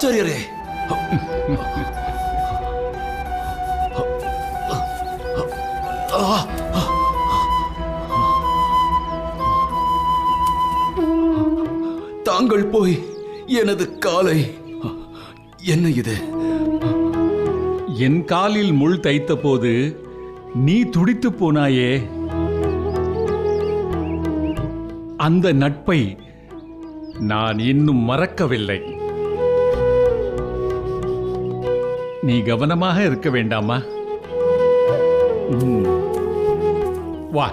ஆச்சாரியரே, தாங்கள் போய் எனது காலை. என்ன இது? என் காலில் முள் தைத்த போது நீ துடித்து போனாயே, அந்த நட்பை நான் இன்னும் மறக்கவில்லை. நீ கவனமாக இருக்க வேண்டாமா? வா.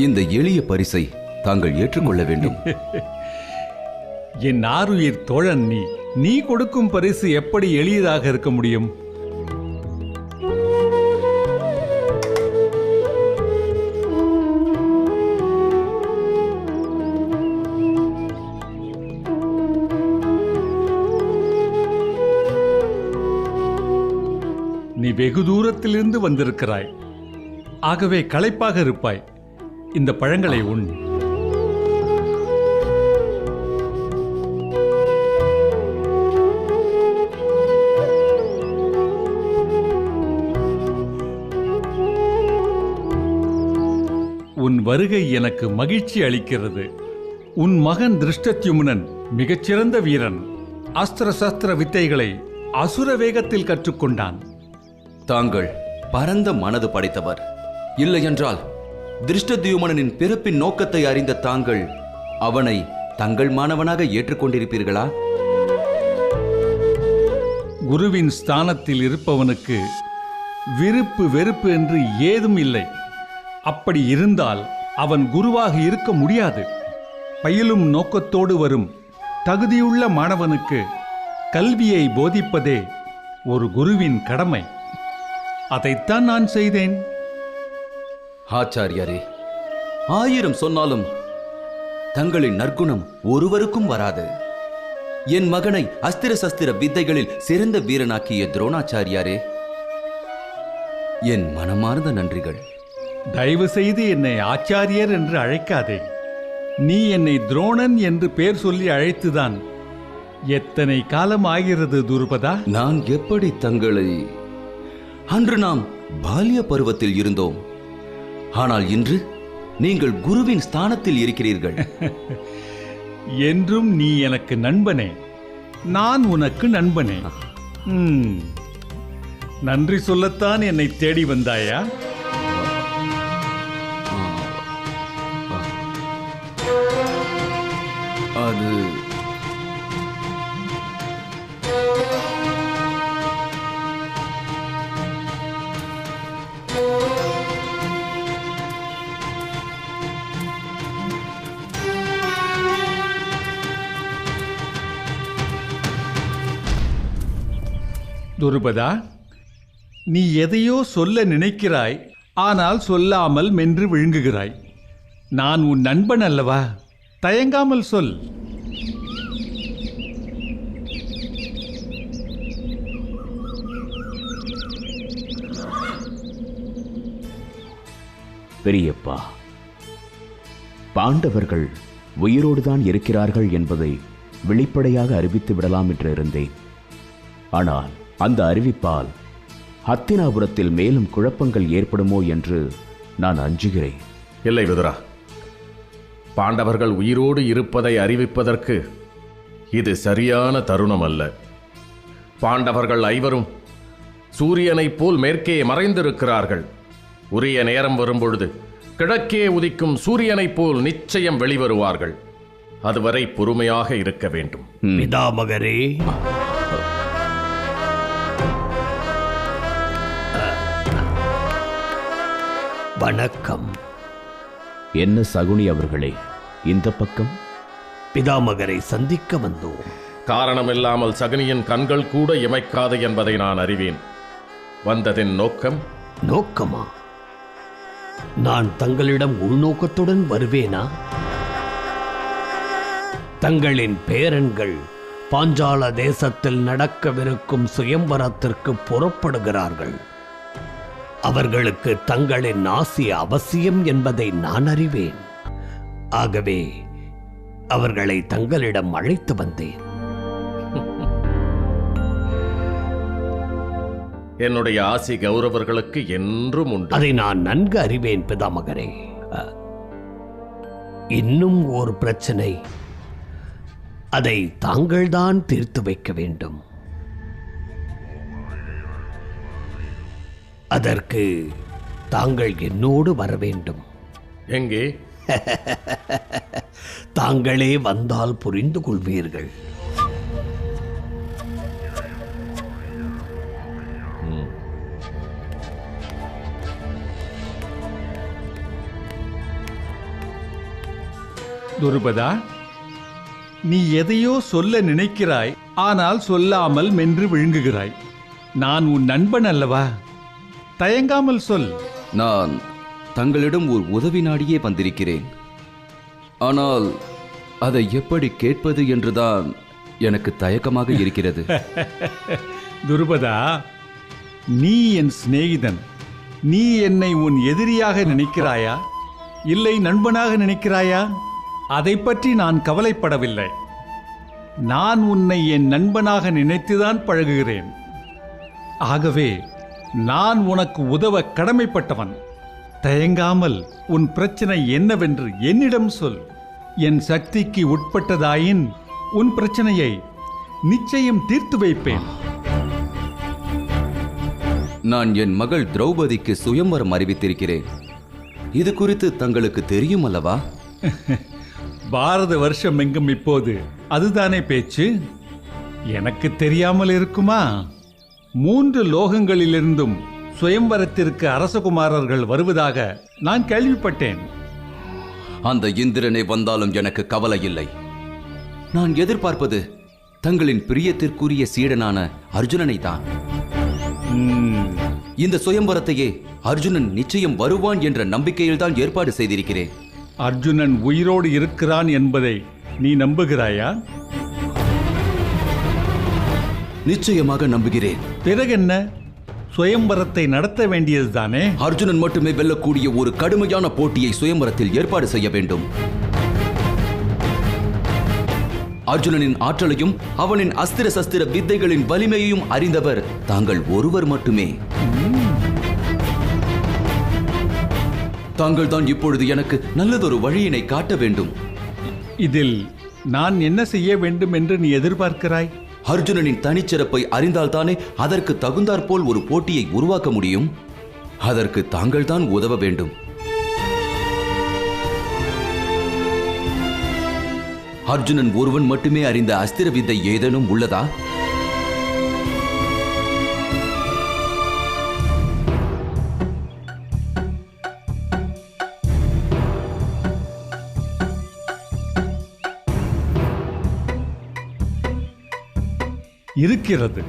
இந்த எளிய பரிசை தாங்கள் ஏற்றுக்கொள்ள வேண்டும். என் ஆருயிர் தோழன் நீ கொடுக்கும் பரிசு எப்படி எளியதாக இருக்க முடியும்? நீ வெகு தூரத்திலிருந்து வந்திருக்கிறாய், ஆகவே களைப்பாக இருப்பாய். இந்த பழங்களை உண். உன் வருகை எனக்கு மகிழ்ச்சி அளிக்கிறது. உன் மகன் திருஷ்டத்யும்னன் மிகச்சிறந்த வீரன். அஸ்திர சஸ்திர வித்தைகளை அசுர வேகத்தில் கற்றுக்கொண்டான். தாங்கள் பரந்த மனது படைத்தவர். இல்லையென்றால் திருஷ்டத்யும்னனின் பிறப்பின் நோக்கத்தை அறிந்த தாங்கள் அவனை தங்கள் மாணவனாக ஏற்றுக்கொண்டிருப்பீர்களா? குருவின் ஸ்தானத்தில் இருப்பவனுக்கு விருப்பு வெறுப்பு என்று ஏதும் இல்லை. அப்படி இருந்தால் அவன் குருவாக இருக்க முடியாது. பயிலும் நோக்கத்தோடு வரும் தகுதியுள்ள மாணவனுக்கு கல்வியை போதிப்பதே ஒரு குருவின் கடமை. அதைத்தான் நான் செய்தேன். ஆச்சாரியரே, 1000 சொன்னாலும் தங்களின் நற்குணம் ஒருவருக்கும் வராது. என் மகனை அஸ்திர சஸ்திர வித்தைகளில் சிறந்த வீரனாக்கிய துரோணாச்சாரியாரே, என் மனமார்ந்த நன்றிகள். தயவு செய்து என்னை ஆச்சாரியர் என்று அழைக்காதே. நீ என்னை துரோணன் என்று பெயர் சொல்லி அழைத்துதான் எத்தனை காலம் ஆகிறது துருபதா? நான் எப்படி தங்களை... அன்று நாம் பால்ய பருவத்தில் இருந்தோம். ஆனால் இன்று நீங்கள் குருவின் ஸ்தானத்தில் இருக்கிறீர்கள். என்றும் நீ எனக்கு நண்பனே, நான் உனக்கு நண்பனே. நன்றி சொல்லத்தான் என்னை தேடி வந்தாயா? அது துருபதா, நீ எதையோ சொல்ல நினைக்கிறாய், ஆனால் சொல்லாமல் மென்று விழுங்குகிறாய். நான் உன் நண்பன் அல்லவா? தயங்காமல் சொல். பெரியப்பா, பாண்டவர்கள் உயிரோடுதான் இருக்கிறார்கள் என்பதை வெளிப்படையாக அறிவித்து விடலாம் என்று இருந்தேன். ஆனால் அந்த அறிவிப்பால் ஹத்தினாபுரத்தில் மேலும் குழப்பங்கள் ஏற்படுமோ என்று நான் அஞ்சுகிறேன். இல்லை விதுரா, பாண்டவர்கள் உயிரோடு இருப்பதை அறிவிப்பதற்கு இது சரியான தருணம் அல்ல. பாண்டவர்கள் ஐவரும் சூரியனைப் போல் மேற்கே மறைந்திருக்கிறார்கள். உரிய நேரம் வரும்பொழுது கிழக்கே உதிக்கும் சூரியனைப் போல் நிச்சயம் வெளிவருவார்கள். அதுவரை பொறுமையாக இருக்க வேண்டும். பிதாமகரே, வணக்கம். என்ன சகுனி அவர்களே, இந்த பக்கம்? பிதாமகரை சந்திக்க வந்தோம். காரணமில்லாமல் சகுனியின் கண்கள் கூட இமைக்காது என்பதை நான் அறிவேன். வந்ததின் நோக்கம்? நோக்கமா? நான் தங்களிடம் உள்நோக்கத்துடன் வருவேனா? தங்களின் பேரன்கள் பாஞ்சால தேசத்தில் நடக்கவிருக்கும் சுயம்வரத்திற்கு புறப்படுகிறார்கள். அவர்களுக்கு தங்களின் ஆசி அவசியம் என்பதை நான் அறிவேன். ஆகவே அவர்களை தங்களிடம் அழைத்து வந்தேன். என்னுடைய ஆசி கௌரவர்களுக்கு என்றும் உண்டு. அதை நான் நன்கு அறிவேன் பிதாமகரே. இன்னும் ஒரு பிரச்சனை, அதை தாங்கள்தான் தீர்த்து வைக்க வேண்டும். அதற்கு தாங்கள் என்னோடு வர வேண்டும். எங்கே? தாங்களே வந்தால் புரிந்து கொள்வீர்கள். துருபதா, நீ எதையோ சொல்ல நினைக்கிறாய், ஆனால் சொல்லாமல் மென்று விழுங்குகிறாய். நான் உன் நண்பன் அல்லவா? தயங்காமல் சொல். நான் தங்களிடம் ஒரு உதவி நாடியே வந்திருக்கிறேன். ஆனால் அதை எப்படி கேட்பது என்றுதான் எனக்கு தயக்கமாக இருக்கிறது. துருபதா, நீ என் சிநேகிதன். நீ என்னை உன் எதிரியாக நினைக்கிறாயா, இல்லை நண்பனாக நினைக்கிறாயா? அதை பற்றி நான் கவலைப்படவில்லை. நான் உன்னை என் நண்பனாக நினைத்துதான் பழகுகிறேன். ஆகவே நான் உனக்கு உதவ கடமைப்பட்டவன். தயங்காமல் உன் பிரச்சனை என்னவென்று என்னிடம் சொல். என் சக்திக்கு உட்பட்டதாயின் உன் பிரச்சனையை நிச்சயம் தீர்த்து வைப்பேன். நான் என் மகள் திரௌபதிக்கு சுயம்வரம் அறிவித்திருக்கிறேன். இது குறித்து தங்களுக்கு தெரியும் அல்லவா? பாரத வருஷம் எங்கும் இப்போது அதுதானே பேச்சு. எனக்கு தெரியாமல் இருக்குமா? 3 லோகங்களிலிருந்தும் சுயம்வரத்திற்கு அரசகுமாரர்கள் வருவதாக நான் கேள்விப்பட்டேன். அந்த இந்திரனை வந்தாலும் எனக்கு கவலை இல்லை. நான் எதிர்பார்ப்பது தங்களின் பிரியத்திற்குரிய சீடனான அர்ஜுனனை தான். இந்த சுயம்வரத்தையே அர்ஜுனன் நிச்சயம் வருவான் என்ற நம்பிக்கையில் தான் ஏற்பாடு செய்திருக்கிறேன். அர்ஜுனன் உயிரோடு இருக்கிறான் என்பதை நீ நம்புகிறாயா? நிச்சயமாக நம்புகிறேன். பிறகென்ன? சுயம்வரத்தை நடத்த வேண்டியதுதானே? அர்ஜுனன் மட்டுமே வெல்லக்கூடிய ஒரு கடுமையான போட்டியை சுயம்வரத்தில் ஏற்பாடு செய்ய வேண்டும். அர்ஜுனனின் ஆற்றலையும் அவனின் அஸ்திர சஸ்திர வித்தைகளின் வலிமையையும் அறிந்தவர் தாங்கள் ஒருவர் மட்டுமே. தாங்கள் தான் இப்பொழுது எனக்கு நல்லதொரு வழியினை காட்ட வேண்டும். இதில் நான் என்ன செய்ய வேண்டும் என்று நீ எதிர்பார்க்கிறாய்? அர்ஜுனனின் தனிச்சிறப்பை அறிந்தால்தானே அதற்கு தகுந்தாற்போல் ஒரு போட்டியை உருவாக்க முடியும். அதற்கு தாங்கள் தான் உதவ வேண்டும். அர்ஜுனன் ஒருவன் மட்டுமே அறிந்த அஸ்திர வித்தை ஏதேனும் உள்ளதா? இருக்கிறது.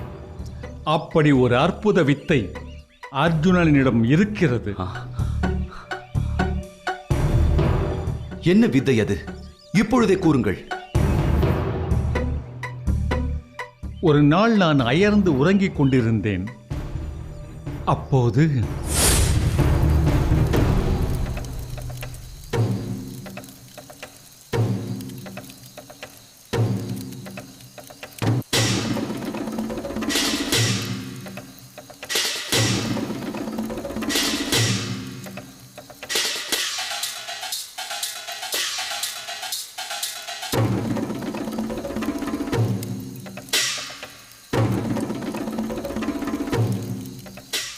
அப்படி ஒரு அற்புத வித்தை அர்ஜுனனிடம் இருக்கிறது. என்ன வித்தை அது? இப்பொழுதே கூறுங்கள். ஒரு நாள் நான் அயர்ந்து உறங்கிக் கொண்டிருந்தேன். அப்போது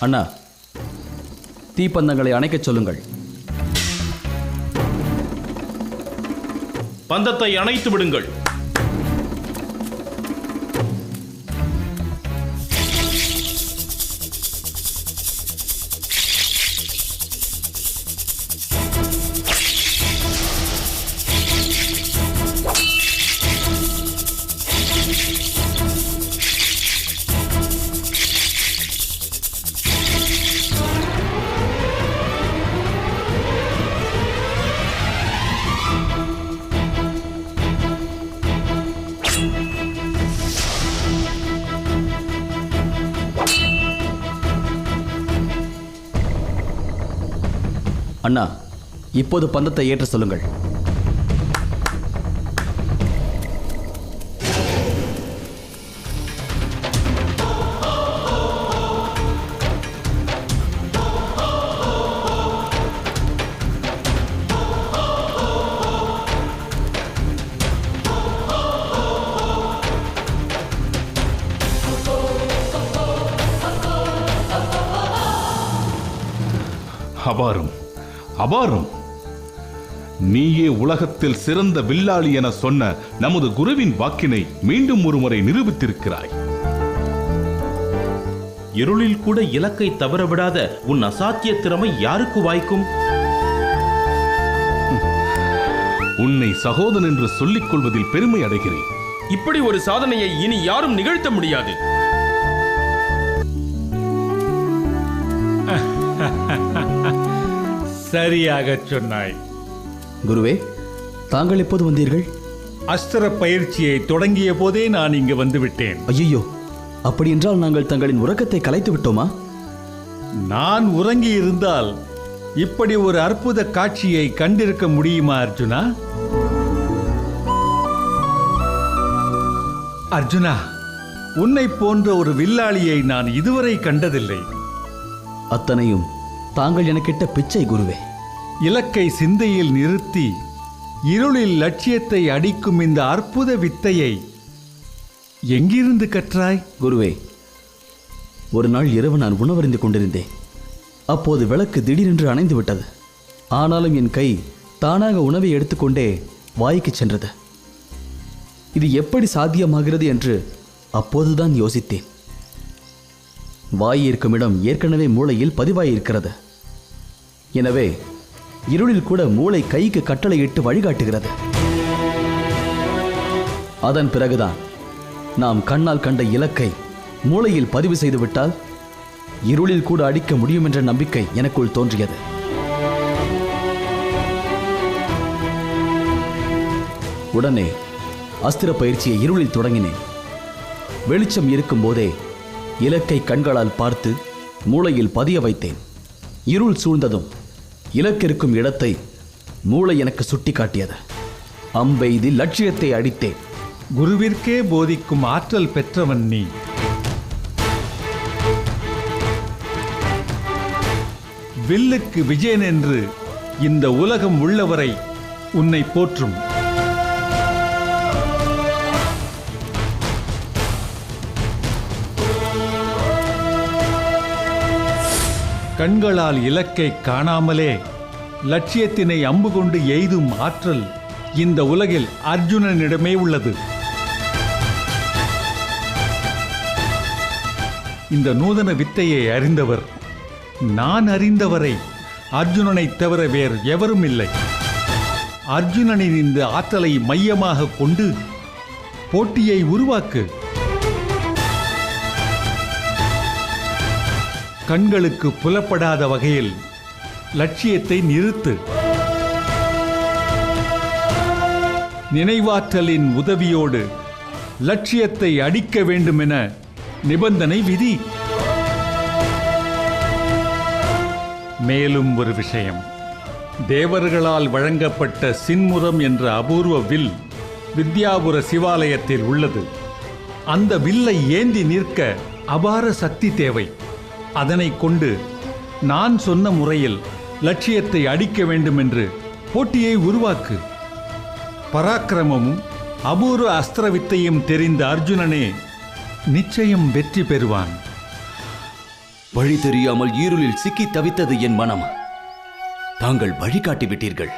அண்ணா, தீப்பந்தங்களை அணைக்கச் சொல்லுங்கள். பந்தத்தை அணைத்து விடுங்கள். அண்ணா, இப்போது பந்தத்தை ஏற்ற சொல்லுங்கள். அபாரம், அபாரம்! நீயே உலகத்தில் சிறந்த வில்லாளி என சொன்ன நமது குருவின் வாக்கினை மீண்டும் ஒருமுறை நிரூபித்திருக்கிறாய். இருளில் கூட இலக்கை தவறவிடாத உன் அசாத்திய திறமை யாருக்கு வாய்க்கும்? உன்னை சகோதரன் என்று சொல்லிக் கொள்வதில் பெருமை அடைகிறேன். இப்படி ஒரு சாதனையை இனி யாரும் நிகழ்த்த முடியாது. சரியாக சொன்னாய். குருவே, தாங்கள் எப்போது வந்தீர்கள்? அஸ்திர பயிற்சியை தொடங்கிய போதே நான் இங்கு வந்துவிட்டேன். ஐயோ, அப்படி என்றால் நாங்கள் தங்களின் உறக்கத்தை கலைத்து விட்டோமா? நான் உறங்கி இருந்தால் இப்படி ஒரு அற்புத காட்சியை கண்டிருக்க முடியுமா அர்ஜுனா? அர்ஜுனா, உன்னை போன்ற ஒரு வில்லாளியை நான் இதுவரை கண்டதில்லை. அத்தனையும் தாங்கள் எனக்கிட்ட பிச்சை குருவே. இலக்கை சிந்தையில் நிறுத்தி இருளில் லட்சியத்தை அடிக்கும் இந்த அற்புத வித்தையை எங்கிருந்து கற்றாய்? குருவே, ஒரு நாள் இரவு நான் உணவருந்து கொண்டிருந்தேன். அப்போது விளக்கு திடீரென்று அணைந்து விட்டது. ஆனாலும் என் கை தானாக உணவை எடுத்துக்கொண்டே வாய்க்கு சென்றது. இது எப்படி சாத்தியமாகிறது என்று அப்போதுதான் யோசித்தேன். வாய் இருக்கும் இடம் ஏற்கனவே மூளையில் பதிவாயிருக்கிறது. எனவே இருளில் கூட மூளை கைக்கு கட்டளையிட்டு வழிகாட்டுகிறது. அதன் பிறகுதான் நாம் கண்ணால் கண்ட இலக்கை மூளையில் பதிவு செய்துவிட்டால் இருளில் கூட அடிக்க முடியும் என்ற நம்பிக்கை எனக்குள் தோன்றியது. உடனே அஸ்திர பயிற்சியை இருளில் தொடங்கினேன். வெளிச்சம் இருக்கும் போதே இலக்கை கண்களால் பார்த்து மூளையில் பதிய வைத்தேன். இருள் சூழ்ந்ததும் இலக்கிருக்கும் இடத்தை மூளை எனக்கு சுட்டி காட்டியது. அம்பெய்தி லட்சியத்தை அடித்தேன். குருவிற்கே போதிக்கும் ஆற்றல் பெற்றவன் நீ. வில்லுக்கு விஜயன் என்று இந்த உலகம் உள்ளவரை உன்னை போற்றும். கண்களால் இலக்கை காணாமலே லட்சியத்தினை அம்பு கொண்டு எய்தும் ஆற்றல் இந்த உலகில் அர்ஜுனனிடமே உள்ளது. இந்த நூதன வித்தையை அறிந்தவர், நான் அறிந்தவரை அர்ஜுனனை தவிர வேறு எவரும் இல்லை. அர்ஜுனனின் இந்த ஆற்றலை மையமாக கொண்டு போட்டியை உருவாக்கு. கண்களுக்கு புலப்படாத வகையில் லட்சியத்தை நிறுத்து. நினைவாற்றலின் உதவியோடு லட்சியத்தை அடிக்க வேண்டுமென நிபந்தனை விதி. மேலும் ஒரு விஷயம், தேவர்களால் வழங்கப்பட்ட சின்முரம் என்ற அபூர்வ வில் வித்யாபுர சிவாலயத்தில் உள்ளது. அந்த வில்லை ஏந்தி நிற்க அபார சக்தி தேவை. அதனை கொண்டு நான் சொன்ன முறையில் லட்சியத்தை அடிக்க வேண்டும் என்று போட்டியை உருவாக்கு. பராக்கிரமமும் அபூர்வ அஸ்திர வித்தையும் தெரிந்த அர்ஜுனனே நிச்சயம் வெற்றி பெறுவான். வழி தெரியாமல் ஈருளில் சிக்கி தவித்தது என் மனம். தாங்கள் வழிகாட்டி விட்டீர்கள்.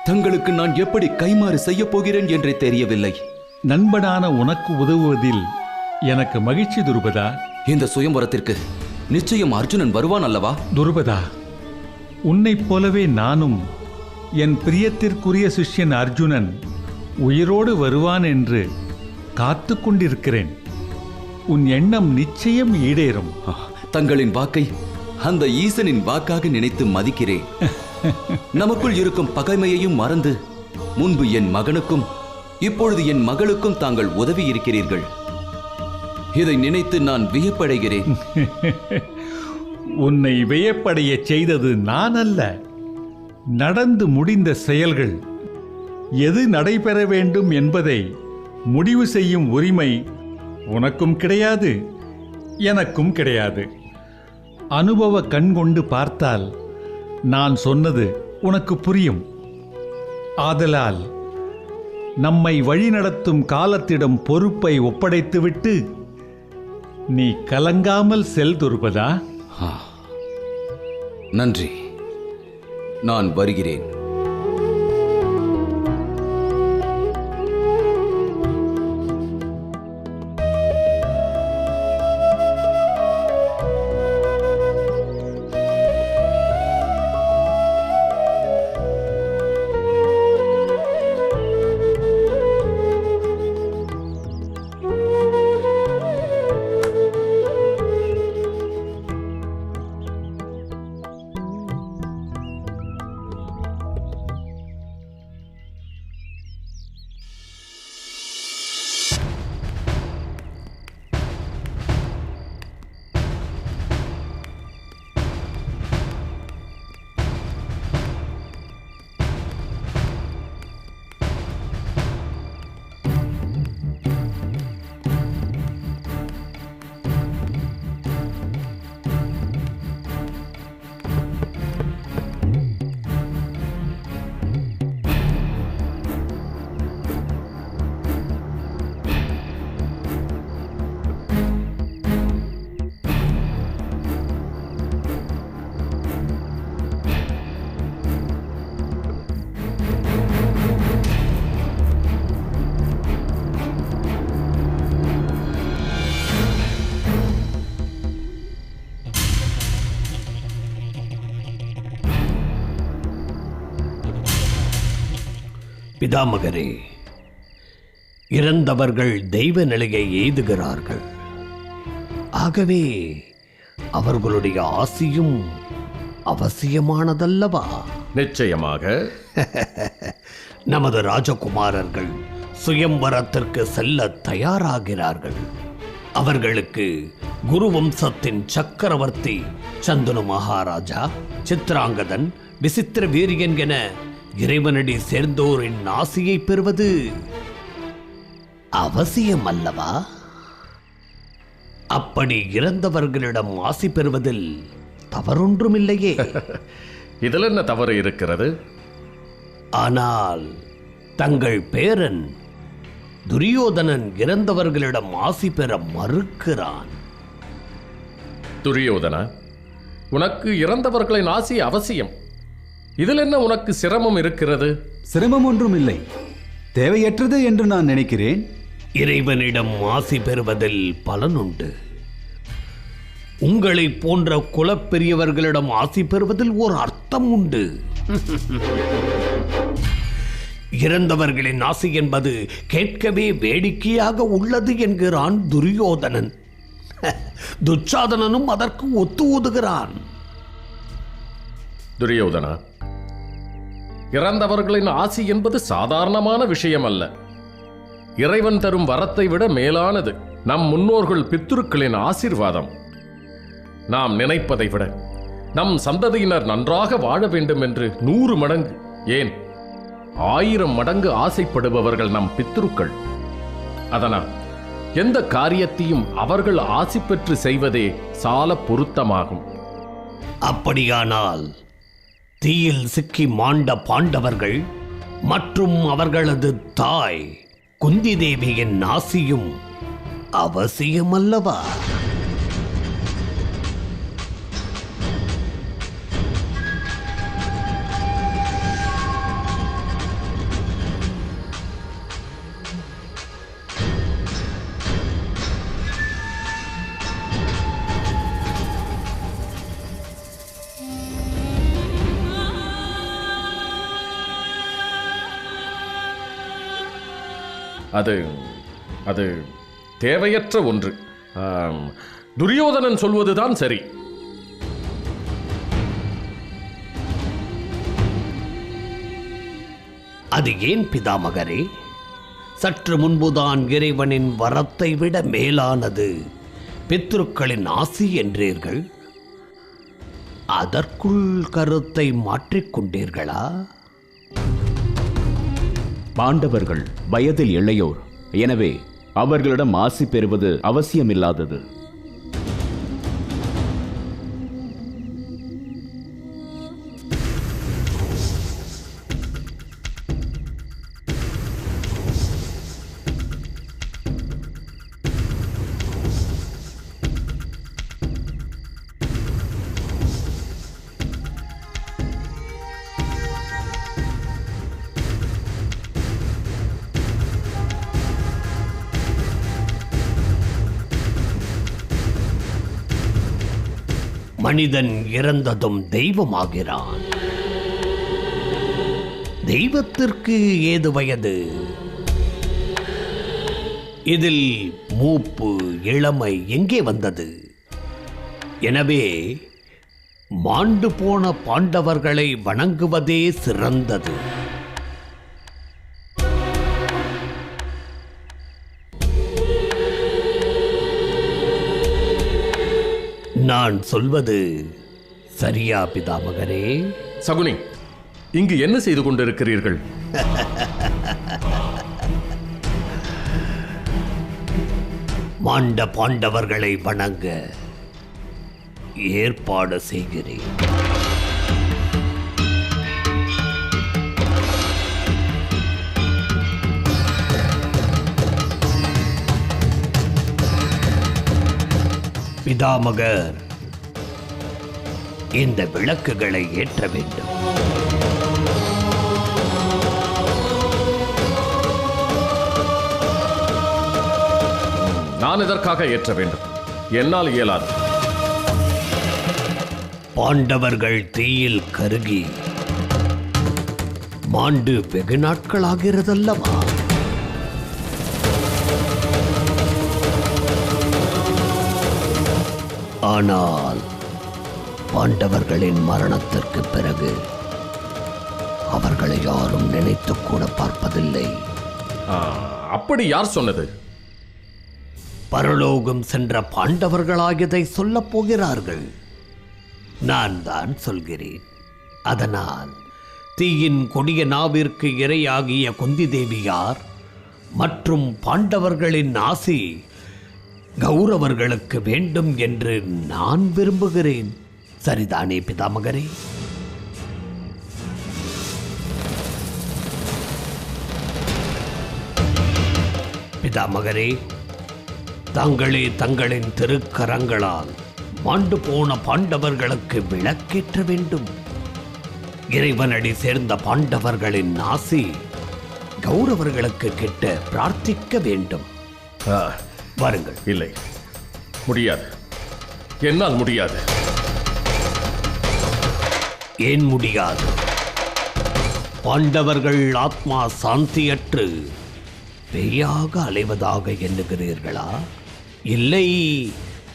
தங்களுக்கு நான் எப்படி கைமாறு செய்ய போகிறேன் என்றே தெரியவில்லை. நண்பனான உனக்கு உதவுவதில் எனக்கு மகிழ்ச்சி துருபதா. இந்த சுயம்பரத்திற்கு நிச்சயம் அர்ஜுனன் வருவான் அல்லவா? துருபதா, உன்னைப் போலவே நானும் என் பிரியத்திற்குரிய சிஷ்யன் அர்ஜுனன் உயிரோடு வருவான் என்று காத்து கொண்டிருக்கிறேன். உன் எண்ணம் நிச்சயம் ஈடேறும். தங்களின் வாக்கை அந்த ஈசனின் வாக்காக நினைத்து மதிக்கிறேன். நமக்குள் இருக்கும் பகைமையையும் மறந்து முன்பு என் மகனுக்கும் இப்பொழுது என் மகளுக்கும் தாங்கள் உதவி இருக்கிறீர்கள். இதை நினைத்து நான் வியப்படைகிறேன். உன்னை வியப்படைய செய்தது நான் அல்ல, நடந்து முடிந்த செயல்கள் எது நடைபெற வேண்டும் என்பதை முடிவு செய்யும் உரிமை உனக்கும் கிடையாது, எனக்கும் கிடையாது. அனுபவ கண் கொண்டு பார்த்தால் நான் சொன்னது உனக்கு புரியும். ஆதலால் நம்மை வழிநடத்தும் காலத்திடம் பொறுப்பை ஒப்படைத்துவிட்டு நீ கலங்காமல் செல் துருபதா. நன்றி, நான் வருகிறேன். பிதாமகரே, இறந்தவர்கள் தெய்வ நிலையை எய்துகிறார்கள். ஆகவே அவர்களுடைய ஆசியும் அவசியமானதல்லவா? நிச்சயமாக. நமது ராஜகுமாரர்கள் சுயம்வரத்திற்கு செல்ல தயாராகிறார்கள். அவர்களுக்கு குருவம்சத்தின் சக்கரவர்த்தி சந்தனு மகாராஜா, சித்ராங்கதன், விசித்திர வீரியன் என இறைவனடி சேர்ந்தோரின் ஆசியை பெறுவது அவசியம் அல்லவா? அப்படி இறந்தவர்களிடம் ஆசி பெறுவதில் தவறொன்றுமில்லையே. இதில் என்ன தவறு இருக்கிறது? ஆனால் தங்கள் பேரன் துரியோதனன் இறந்தவர்களிடம் ஆசி பெற மறுக்கிறான். துரியோதனா, உனக்கு இறந்தவர்களின் ஆசி அவசியம். இதில் என்ன உனக்கு சிரமம் இருக்கிறது? சிரமம் ஒன்றும் இல்லை, தேவையற்றது என்று நான் நினைக்கிறேன். இறைவனிடம் ஆசி பெறுவதில் பலனுண்டு. உங்களை போன்ற குலப்பெரியவர்களிடம் ஆசி பெறுவதில் ஒரு அர்த்தம் உண்டு. இறந்தவர்களின் ஆசி என்பது கேட்கவே வேடிக்கையாக உள்ளது என்கிறான் துரியோதனன். துச்சாதனனும் அதற்கு ஒத்து ஊதுகிறான். துரியோதனா, இறந்தவர்களின் ஆசி என்பது சாதாரணமான விஷயம் அல்ல. இறைவன் தரும் வரத்தை விட மேலானது நம் முன்னோர்கள் பித்ருக்களின் ஆசீர்வாதம். நாம் நினைப்பதை விட நம் சந்ததியினர் நன்றாக வாழ வேண்டும் என்று 100 மடங்கு, ஏன் 1000 மடங்கு ஆசைப்படுபவர்கள் நம் பித்ருக்கள். அதனால் எந்த காரியத்தையும் அவர்கள் ஆசி பெற்று செய்வதே சால பொருத்தமாகும். அப்படியானால் தீயில் சிக்கி மாண்ட பாண்டவர்கள் மற்றும் அவர்களது தாய் குந்தி தேவியின் ஆசியும் அவசியமல்லவா? அது தேவையற்ற ஒன்று. துரியோதனன் சொல்வதுதான் சரி. அது ஏன் பிதாமகரே? சற்று முன்புதான் இறைவனின் வரத்தை விட மேலானது பித்ருக்களின் ஆசி என்றீர்கள். அதற்குள் கருத்தை மாற்றிக்கொண்டீர்களா? பாண்டவர்கள் வயதில் இளையோர், எனவே அவர்களிடம் ஆசி பெறுவது அவசியமில்லாதது. மனிதன் இறந்ததும் தெய்வமாகிறான். தெய்வத்திற்கு ஏது வயது? இதில் மூப்பு இளமை எங்கே வந்தது? எனவே மாண்டு போன பாண்டவர்களை வணங்குவதே சிறந்தது. நான் சொல்வது சரியா பிதாமகரே? சகுனி, இங்கு என்ன செய்து கொண்டிருக்கிறீர்கள்? மாண்ட பாண்டவர்களை வணங்க ஏற்பாடு செய்கிறேன். பிதாமகர் இந்த விளக்குகளை ஏற்ற வேண்டும். நான் இதற்காக ஏற்ற வேண்டும். என்னால் இயலாது. பாண்டவர்கள் தீயில் கருகி மாண்டு வெகு நாட்களாகிறதல்லவா? ஆனால் பாண்டவர்களின் மரணத்திற்கு பிறகு அவர்களை யாரும் நினைத்து கூட பார்ப்பதில்லை. அப்படி யார் சொன்னது? பரலோகம் சென்ற பாண்டவர்களாகியதை சொல்லப் போகிறார்கள். நான் தான் சொல்கிறேன். அதனால் தீயின் கொடிய நாவிற்கு இரையாகிய குந்தி தேவியார் மற்றும் பாண்டவர்களின் ஆசி கௌரவர்களுக்கு வேண்டும் என்று நான் விரும்புகிறேன். சரிதானே பிதாமகரே? பிதாமகரே, தாங்களே தங்களின் திருக்கரங்களால் மாண்டு போன பாண்டவர்களுக்கு விளக்கேற்ற வேண்டும். இறைவனடி சேர்ந்த பாண்டவர்களின் ஆசி கௌரவர்களுக்கு கிட்ட பிரார்த்திக்க வேண்டும். வாருங்கள். இல்லை, முடியாது. என்னால் முடியாது. ஏன் முடியாது? பாண்டவர்கள் ஆத்மா சாந்தியற்று பேயாக அலைவதாக எண்ணுகிறீர்களா? இல்லை,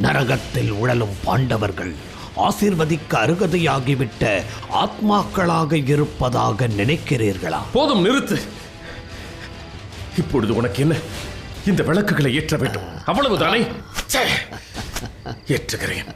நரகத்தில் உழலும் பாண்டவர்கள் ஆசீர்வதிக்க அருகதையாகிவிட்ட ஆத்மாக்களாக இருப்பதாக நினைக்கிறீர்களா? போதும், நிறுத்து. இப்பொழுது உனக்கு என்ன? இந்த விளக்குகளை ஏற்ற வேண்டும், அவ்வளவுதானே? ஏற்றுகிறேன்.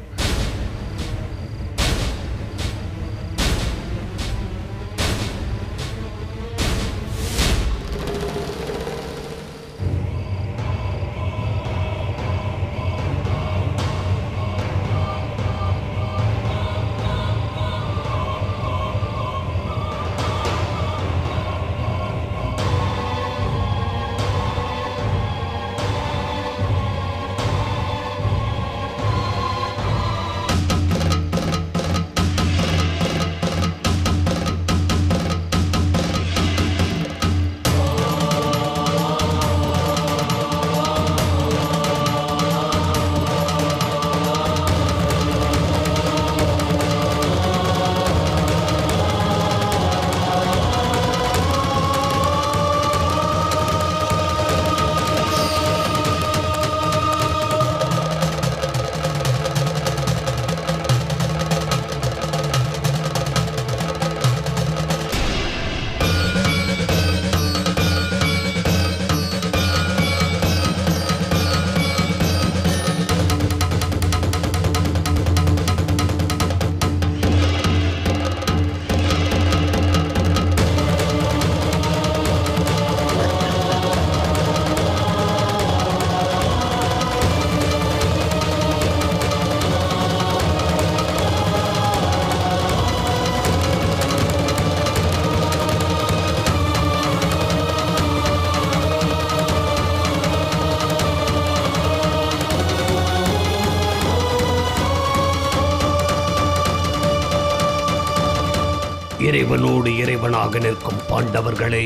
இறைவனோடு இறைவனாக நிற்கும் பாண்டவர்களே,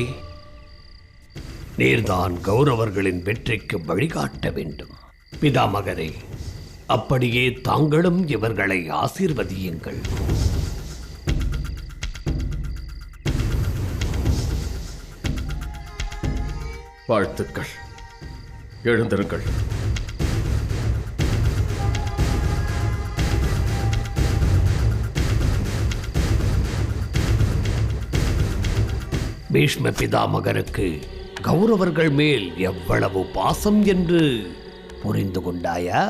நீர்தான் கௌரவர்களின் வெற்றிக்கு வழிகாட்ட வேண்டும். பிதாமகரே, அப்படியே தாங்களும் இவர்களை ஆசீர்வதியுங்கள். வாழ்த்துக்கள். எழுந்திருங்கள். பீஷ்ம பிதாமகருக்கு கௌரவர்கள் மேல் எவ்வளவு பாசம் என்று புரிந்து கொண்டாயா?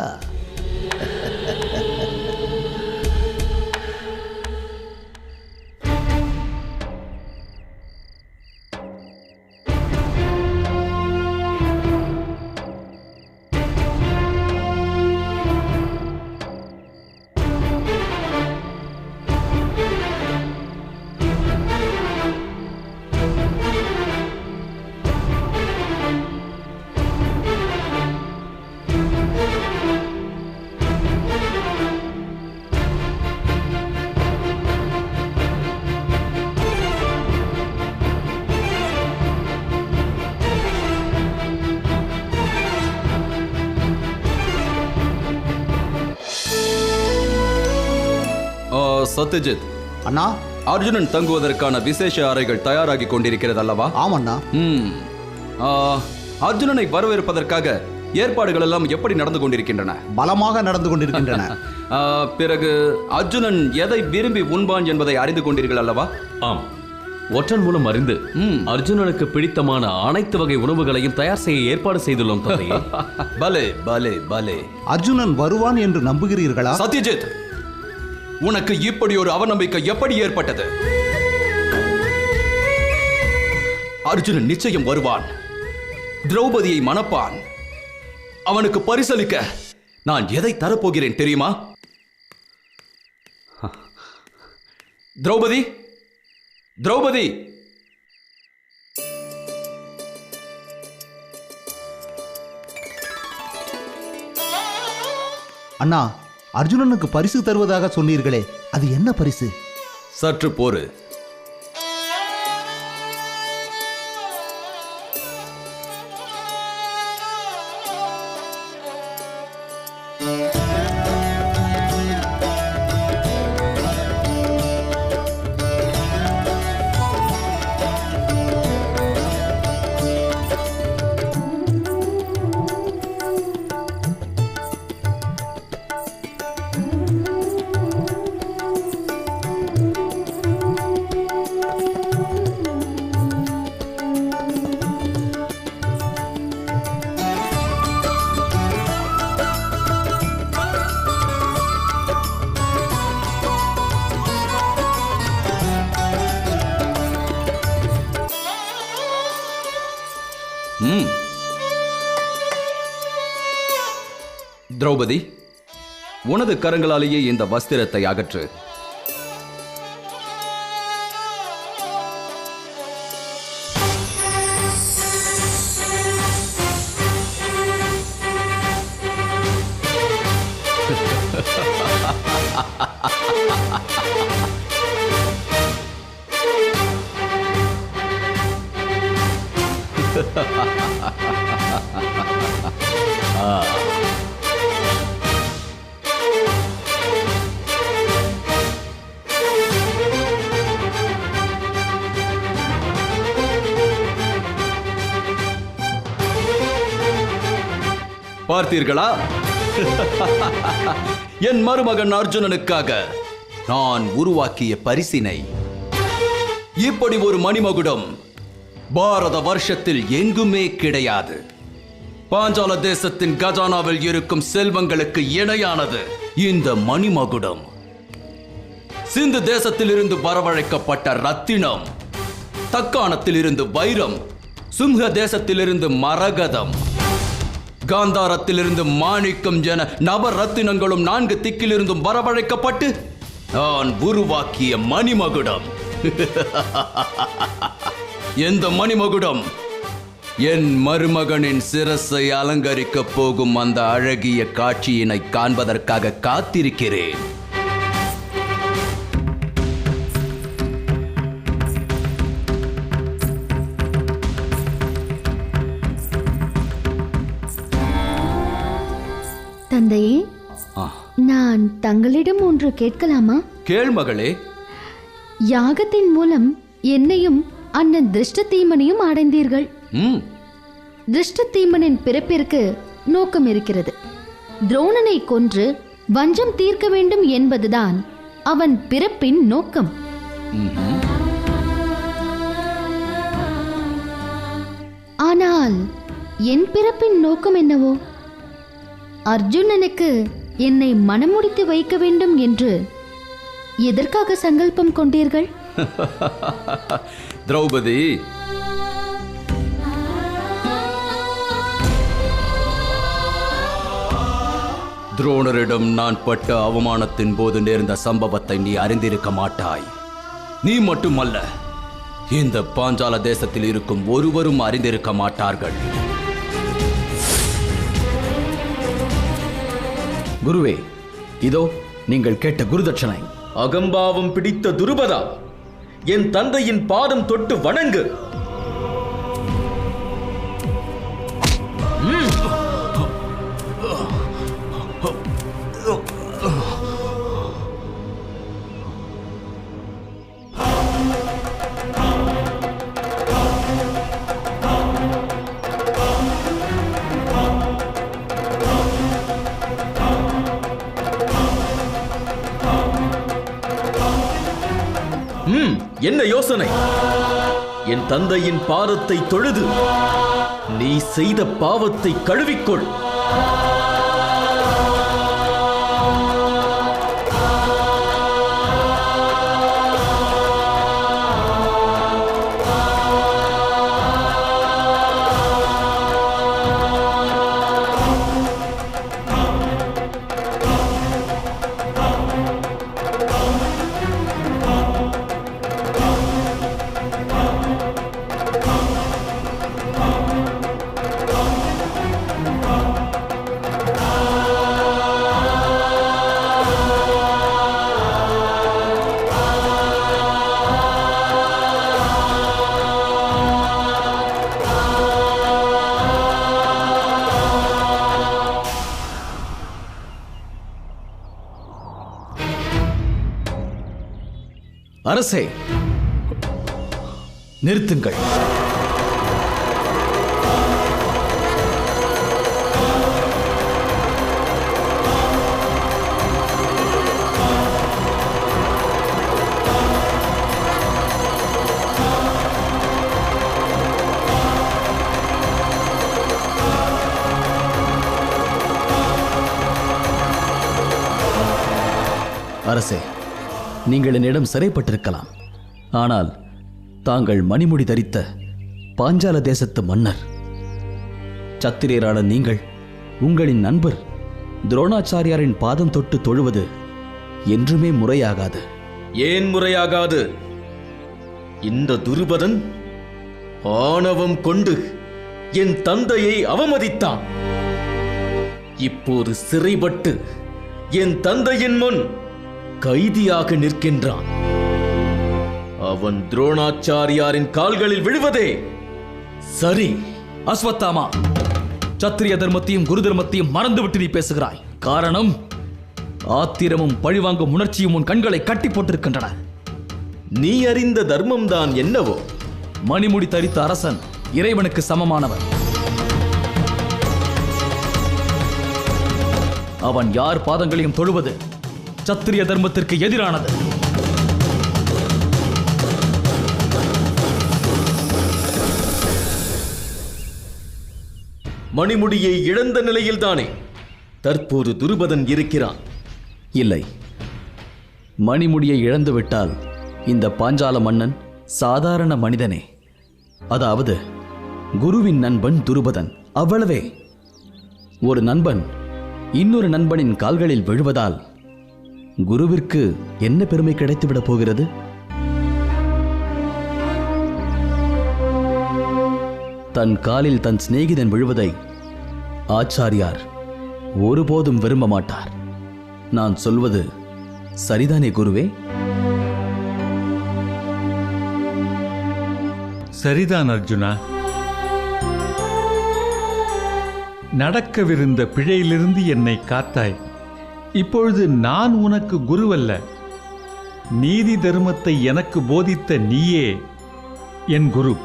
சத்யஜித் அண்ணா. அர்ஜுனன் தங்குவதற்கான விசேஷ அறைகள் தயாராகி கொண்டிருக்கிறது அல்லவா? ஆமண்ணா. அர்ஜுனனை வரவேற்பதற்காக ஏற்பாடுகள் எல்லாம் எப்படி நடந்து கொண்டிருக்கின்றன? பலமாக நடந்து கொண்டிருக்கின்றன. பிறகு அர்ஜுனன் எதை விரும்பி உண்பான் என்பதை அறிந்து கொண்டீர்கள் அல்லவா? ஆம், ஒற்றன் மூலம் அறிந்து அர்ஜுனனுக்கு பிடித்தமான அனைத்து வகை உணவுகளையும் தயார் செய்ய ஏற்பாடு செய்துள்ளோம் தந்தையே. பலே பலே பலே. அர்ஜுனன் வருவான் என்று நம்புகிறீர்களா? சத்யஜித், உனக்கு இப்படி ஒரு அவநம்பிக்கை எப்படி ஏற்பட்டது? அர்ஜுனன் நிச்சயம் வருவான், திரௌபதியை மணப்பான். அவனுக்கு பரிசளிக்க நான் எதை தரப்போகிறேன் தெரியுமா? திரௌபதி, திரௌபதி! அண்ணா, அர்ஜுனனுக்கு பரிசு தருவதாக சொன்னீர்களே, அது என்ன பரிசு? சற்று போரு. திரௌபதி, உனது கரங்களாலேயே இந்த வஸ்திரத்தை அகற்று. பார்த்தீர்களா? என் மருமகன் அர்ஜுனனுக்காக நான் உருவாக்கிய பரிசினை. இப்படி ஒரு மணிமகுடம் பாரத வருஷத்தில் எங்குமே கிடையாது. பாஞ்சால தேசத்தின் கஜானாவில் இருக்கும் செல்வங்களுக்கு இணையானது இந்த மணிமகுடம். சிந்து தேசத்தில் இருந்து வரவழைக்கப்பட்ட ரத்தினம், தக்காணத்தில் இருந்து வைரம், சிம்ஹ தேசத்திலிருந்து மரகதம், காந்தாரத்திலிருந்து மாணிக்கம் என நவரத்தினங்களும் 4 திக்கிலிருந்தும் வரவழைக்கப்பட்டு நான் உருவாக்கிய மணிமகுடம். எந்த மணிமகுடம் என் மருமகனின் சிரசை அலங்கரிக்கப் போகும் அந்த அழகிய காட்சியினை காண்பதற்காக காத்திருக்கிறேன். தந்தையே, நான் தங்களிடம் ஒன்று கேட்கலாமா? கேள் மகளே. யாகத்தின் மூலம் என்னையும் அண்ணன் திருஷ்டதீமனையும் அடைந்தீர்கள். திருஷ்டதீமனின் பிறப்பிற்கு நோக்கம் இருக்கிறது. துரோணனை கொன்று வஞ்சம் தீர்க்க வேண்டும் என்பதுதான் அவன் பிறப்பின் நோக்கம். ஆனால் என் பிறப்பின் நோக்கம் என்னவோ? அர்ஜுனனுக்கு என்னை மனமுடித்து வைக்க வேண்டும் என்று எதற்காக சங்கல்பம் கொண்டீர்கள்? திரௌபதி, துரோணரிடம் நான் பட்ட அவமானத்தின் போது நேர்ந்த சம்பவத்தை நீ அறிந்திருக்க மாட்டாய். நீ மட்டுமல்ல, இந்த பாஞ்சால தேசத்தில் இருக்கும் ஒருவரும் அறிந்திருக்க மாட்டார்கள். குருவே, இதோ நீங்கள் கேட்ட குருதட்சணை. அகம்பாவம் பிடித்த துருபதா, என் தந்தையின் பாதம் தொட்டு வணங்கு. என்ன யோசனை? என் தந்தையின் பாதத்தை தொழுது நீ செய்த பாவத்தை கழுவிக்கொள். அரசே, நிறுத்துங்கள். அரசே, நீங்கள் என்னிடம் சிறைப்பட்டிருக்கலாம். ஆனால் தாங்கள் மணிமுடி தரித்த பாஞ்சால தேசத்து மன்னர். சத்திரியரான நீங்கள் உங்களின் நண்பர் துரோணாச்சாரியாரின் பாதம் தொட்டு தொழுவது என்றுமே முறையாகாது. ஏன் முறையாகாது? இந்த துருபதன் ஆணவம் கொண்டு என் தந்தையை அவமதித்தான். இப்போது சிறைப்பட்டு என் தந்தையின் முன் கைதியாக நிற்கின்றான். அவன் துரோணாச்சாரியாரின் கால்களில் விழுவதே சரி. அஸ்வத்தாமா, சத்திரிய தர்மத்தையும் குரு தர்மத்தையும் மறந்துவிட்டு நீ பேசுகிறாய். காரணம், ஆத்திரமும் பழிவாங்கும் உணர்ச்சியும் உன் கண்களை கட்டி போட்டிருக்கின்றன. நீ அறிந்த தர்மம் தான் என்னவோ? மணிமுடி தரித்த அரசன் இறைவனுக்கு சமமானவன். அவன் யார் பாதங்களையும் தொழுவது சத்திரிய தர்மத்திற்கு எதிரானது. மணிமுடியை இழந்த நிலையில்தானே தற்போது துருபதன் இருக்கிறான். இல்லை, மணிமுடியை இழந்துவிட்டால் இந்த பாஞ்சால மன்னன் சாதாரண மனிதனே. அதாவது குருவின் நண்பன் துருபதன், அவ்வளவே. ஒரு நண்பன் இன்னொரு நண்பனின் கால்களில் விழுவதால் குருவிற்கு என்ன பெருமை கிடைத்துவிடப் போகிறது? தன் காலில் தன் சிநேகிதன் விழுவதை ஆச்சாரியார் ஒருபோதும் விரும்ப மாட்டார். நான் சொல்வது சரிதானே குருவே? சரிதான் அர்ஜுனா. நடக்கவிருந்த பிழையிலிருந்து என்னை காத்தாய். இப்பொழுது நான் உனக்கு குருவல்ல, நீதி தர்மத்தை எனக்கு போதித்த நீயே என் குரு.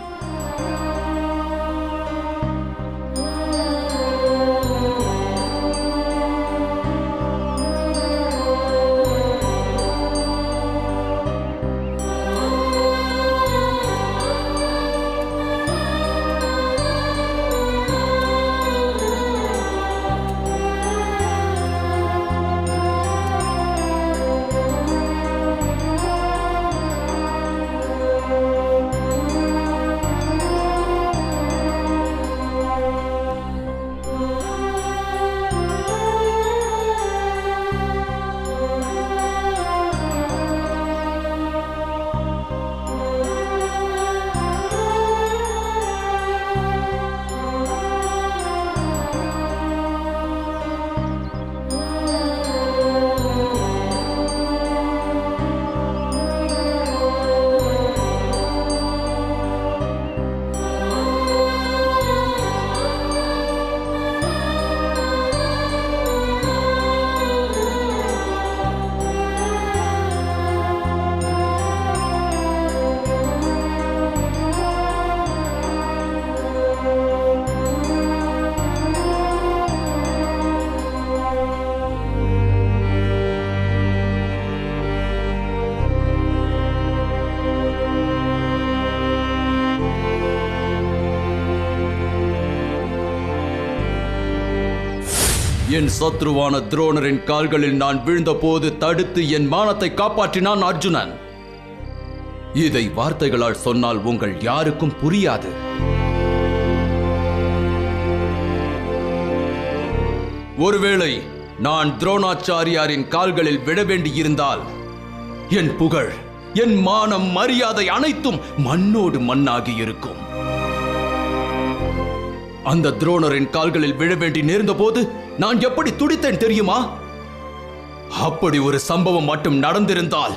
என் சத்ருவான துரோணரின் கால்களில் நான் விழுந்தபோது தடுத்து என் மானத்தை காப்பாற்றினான் அர்ஜுனன். இதை வார்த்தைகளால் சொன்னால் உங்கள் யாருக்கும் புரியாது. ஒருவேளை நான் துரோணாச்சாரியாரின் கால்களில் விழ வேண்டியிருந்தால் என் புகழ், என் மானம், மரியாதை அனைத்தும் மண்ணோடு மண்ணாகி இருக்கும். அந்த துரோணரின் கால்களில் விழ வேண்டி நேர்ந்த போது நான் எப்படி துடித்தேன் தெரியுமா? அப்படி ஒரு சம்பவம் மட்டும் நடந்திருந்தால்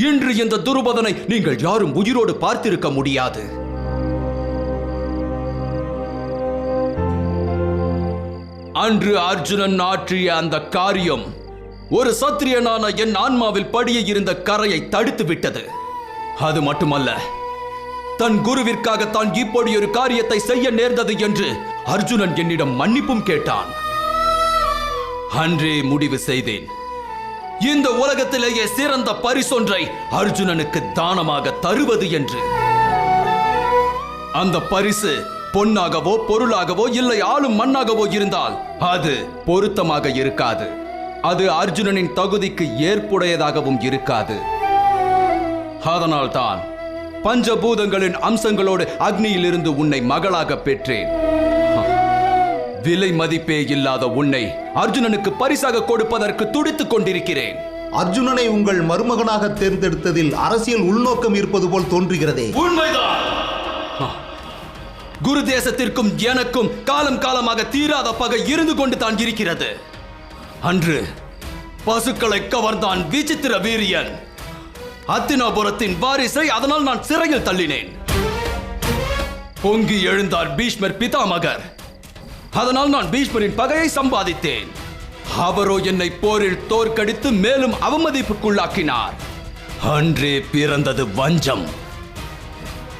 இன்று இந்த துருபதனை நீங்கள் யாரும் உயிரோடு பார்த்திருக்க முடியாது. அன்று அர்ஜுனன் ஆற்றிய அந்த காரியம் ஒரு சத்திரியனான என் ஆன்மாவில் படிய இருந்த கரையை தடுத்து விட்டது. அது மட்டுமல்ல, தன் குருவிற்காக தான் இப்படி ஒரு காரியத்தை செய்ய நேர்ந்தது என்று அர்ஜுனன் என்னிடம் மன்னிப்பும் கேட்டான். அன்றே முடிவு செய்தேன், இந்த உலகத்திலேயே சிறந்த பரிசொன்றை அர்ஜுனனுக்கு தானமாக தருவது என்று. அந்த பரிசு பொன்னாகவோ பொருளாகவோ இல்லை ஆளும் மண்ணாகவோ இருந்தால் அது பொருத்தமாக இருக்காது. அது அர்ஜுனனின் தகுதிக்கு ஏற்புடையதாகவும் இருக்காது. அதனால்தான் பஞ்சபூதங்களின் அம்சங்களோடு அக்னியிலிருந்து உன்னை மகளாக பெற்றேன். விலை மதிப்பே இல்லாத உன்னை அர்ஜுனனுக்கு பரிசாக கொடுப்பதற்கு துடித்துக் கொண்டிருக்கிறேன். அர்ஜுனனை உங்கள் மருமகனாக தேர்ந்தெடுத்ததில் அரசியல் உள்நோக்கம் இருப்பது போல் தோன்றுகிறதே. உண்மைதான். குரு தேசத்திற்கும் எனக்கும் காலம் காலமாக தீராத பகை இருந்து கொண்டு தான் இருக்கிறது. அன்று பசுக்களை கவர்ந்தான் விசித்திர வீரியன். அத்தினாபுரத்தின் வாரிசை அதனால் நான் சிறையில் தள்ளினேன். பொங்கி எழுந்தார் பீஷ்மர் பிதாமகர். அதனால் நான் பீஷ்மரின் பகையை சம்பாதித்தேன். அவரோ என்னை போரில் தோற்கடித்து மேலும் அவமதிப்புக்குள்ளாக்கினார். அன்றே பிறந்தது வஞ்சம்.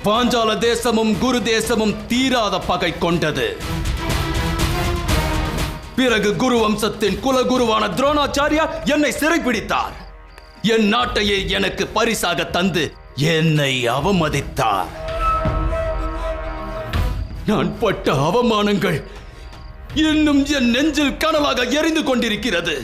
பாஞ்சால தேசமும் குரு தேசமும் தீராத பகை கொண்டது. பிறகு குரு வம்சத்தின் குலகுருவான துரோணாச்சாரியா என்னை சிறைப்பிடித்தார். என் நாட்டையே எனக்கு பரிசாக தந்து என்னை அவமதித்தார். நான் பட்ட அவமானங்கள் இன்னும் என் நெஞ்சில் கனலாக எரிந்து கொண்டிருக்கிறது.